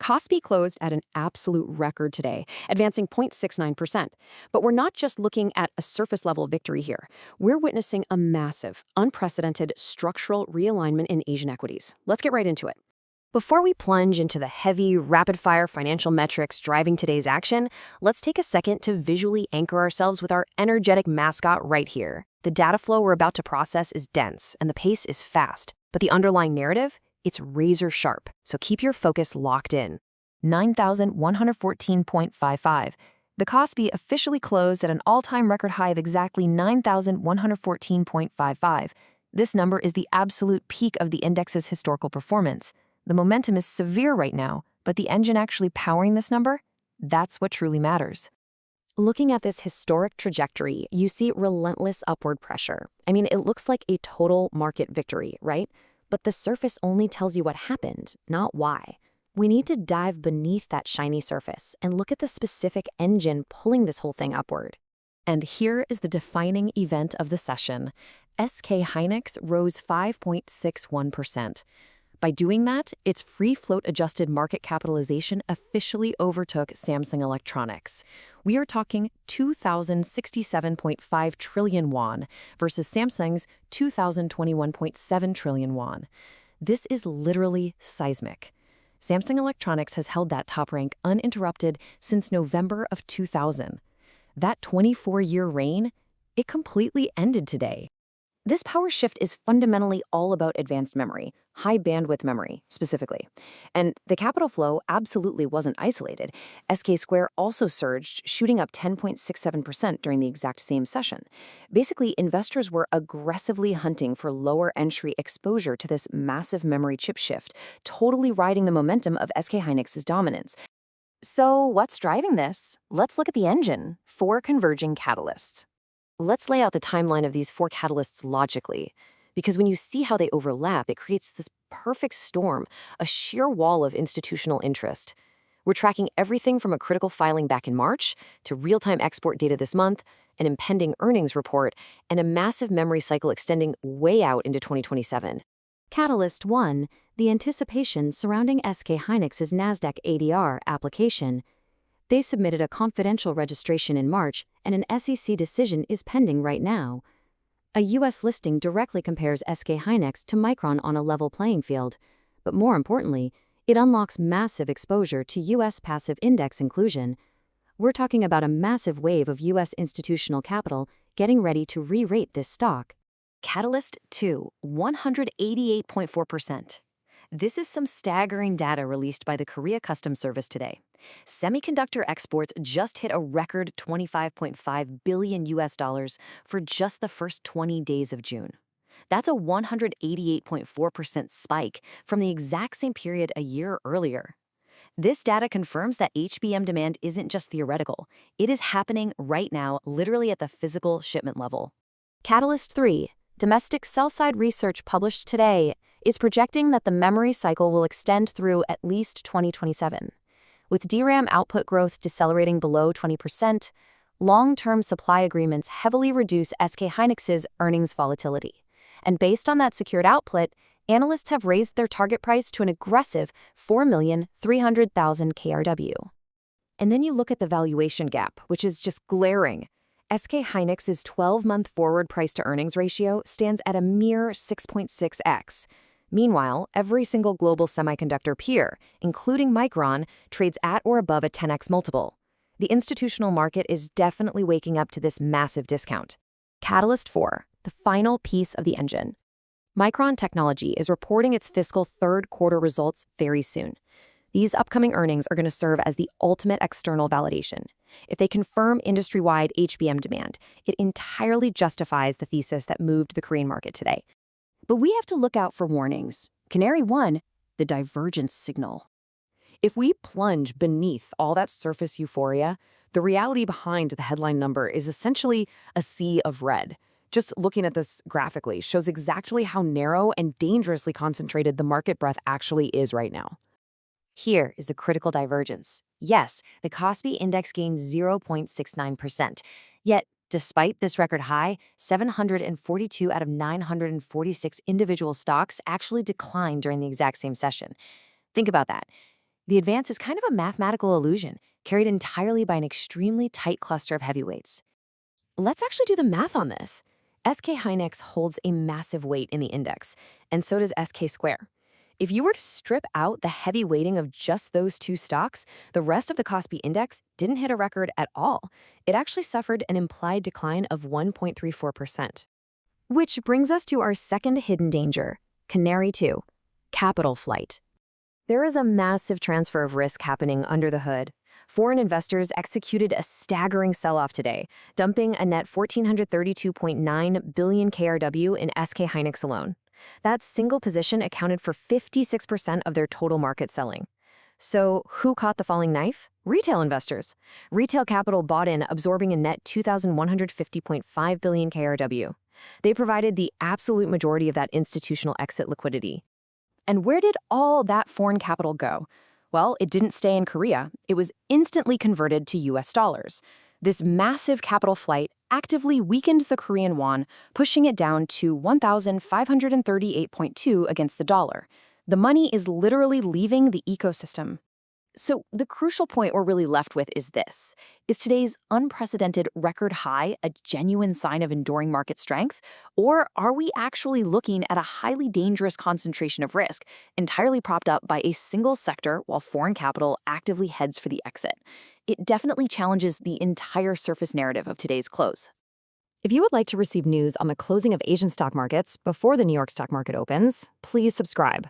KOSPI closed at an absolute record today, advancing 0.69%. But we're not just looking at a surface-level victory here. We're witnessing a massive, unprecedented structural realignment in Asian equities. Let's get right into it. Before we plunge into the heavy, rapid-fire financial metrics driving today's action, let's take a second to visually anchor ourselves with our energetic mascot right here. The data flow we're about to process is dense, and the pace is fast, but the underlying narrative? It's razor sharp, so keep your focus locked in. 9,114.55. The KOSPI officially closed at an all-time record high of exactly 9,114.55. This number is the absolute peak of the index's historical performance. The momentum is severe right now, but the engine actually powering this number? That's what truly matters. Looking at this historic trajectory, you see relentless upward pressure. It looks like a total market victory, right? But the surface only tells you what happened, not why. We need to dive beneath that shiny surface and look at the specific engine pulling this whole thing upward. And here is the defining event of the session. SK Hynix rose 5.61%. By doing that, its free float adjusted market capitalization officially overtook Samsung Electronics. We are talking 2,067.5 trillion won versus Samsung's 2,021.7 trillion won. This is literally seismic. Samsung Electronics has held that top rank uninterrupted since November of 2000. That 24-year reign, it completely ended today. This power shift is fundamentally all about advanced memory, high bandwidth memory specifically. And the capital flow absolutely wasn't isolated. SK Square also surged, shooting up 10.67% during the exact same session. Basically, investors were aggressively hunting for lower entry exposure to this massive memory chip shift, totally riding the momentum of SK Hynix's dominance. So what's driving this? Let's look at the engine, 4 converging catalysts. Let's lay out the timeline of these 4 catalysts logically, because when you see how they overlap, it creates this perfect storm, a sheer wall of institutional interest. We're tracking everything from a critical filing back in March to real-time export data this month, an impending earnings report, and a massive memory cycle extending way out into 2027. Catalyst 1, the anticipation surrounding SK Hynix's Nasdaq ADR application. They submitted a confidential registration in March, and an SEC decision is pending right now. A U.S. listing directly compares SK Hynix to Micron on a level playing field, but more importantly, it unlocks massive exposure to U.S. passive index inclusion. We're talking about a massive wave of U.S. institutional capital getting ready to re-rate this stock. Catalyst 2, 188.4%. This is some staggering data released by the Korea Customs Service today. Semiconductor exports just hit a record $25.5 billion for just the first 20 days of June. That's a 188.4% spike from the exact same period a year earlier. This data confirms that HBM demand isn't just theoretical. It is happening right now, literally at the physical shipment level. Catalyst 3, domestic sell-side research published today, is projecting that the memory cycle will extend through at least 2027. With DRAM output growth decelerating below 20%, long-term supply agreements heavily reduce SK Hynix's earnings volatility. And based on that secured output, analysts have raised their target price to an aggressive 4,300,000 KRW. And then you look at the valuation gap, which is just glaring. SK Hynix's 12-month forward price-to-earnings ratio stands at a mere 6.6x. Meanwhile, every single global semiconductor peer, including Micron, trades at or above a 10x multiple. The institutional market is definitely waking up to this massive discount. Catalyst 4, the final piece of the engine. Micron Technology is reporting its fiscal third quarter results very soon. These upcoming earnings are going to serve as the ultimate external validation. If they confirm industry-wide HBM demand, it entirely justifies the thesis that moved the Korean market today. But we have to look out for warnings. Canary 1, the divergence signal. If we plunge beneath all that surface euphoria, the reality behind the headline number is essentially a sea of red. Just looking at this graphically shows exactly how narrow and dangerously concentrated the market breadth actually is right now. Here is the critical divergence. Yes, the KOSPI index gained 0.69%. Yet, despite this record high, 742 out of 946 individual stocks actually declined during the exact same session. Think about that. The advance is kind of a mathematical illusion, carried entirely by an extremely tight cluster of heavyweights. Let's actually do the math on this. SK Hynix holds a massive weight in the index, and so does SK Square. If you were to strip out the heavy weighting of just those two stocks, the rest of the KOSPI index didn't hit a record at all. It actually suffered an implied decline of 1.34%. Which brings us to our second hidden danger, Canary 2, capital flight. There is a massive transfer of risk happening under the hood. Foreign investors executed a staggering sell-off today, dumping a net 1,432.9 billion KRW in SK Hynix alone. That single position accounted for 56% of their total market selling. So who caught the falling knife? Retail investors. Retail capital bought in, absorbing a net 2,150.5 billion KRW. They provided the absolute majority of that institutional exit liquidity. And where did all that foreign capital go? Well, it didn't stay in Korea. It was instantly converted to US dollars. This massive capital flight actively weakened the Korean won, pushing it down to 1,538.2 against the dollar. The money is literally leaving the ecosystem. So the crucial point we're really left with is this. Is today's unprecedented record high a genuine sign of enduring market strength? Or are we actually looking at a highly dangerous concentration of risk, entirely propped up by a single sector while foreign capital actively heads for the exit? It definitely challenges the entire surface narrative of today's close. If you would like to receive news on the closing of Asian stock markets before the New York stock market opens, please subscribe.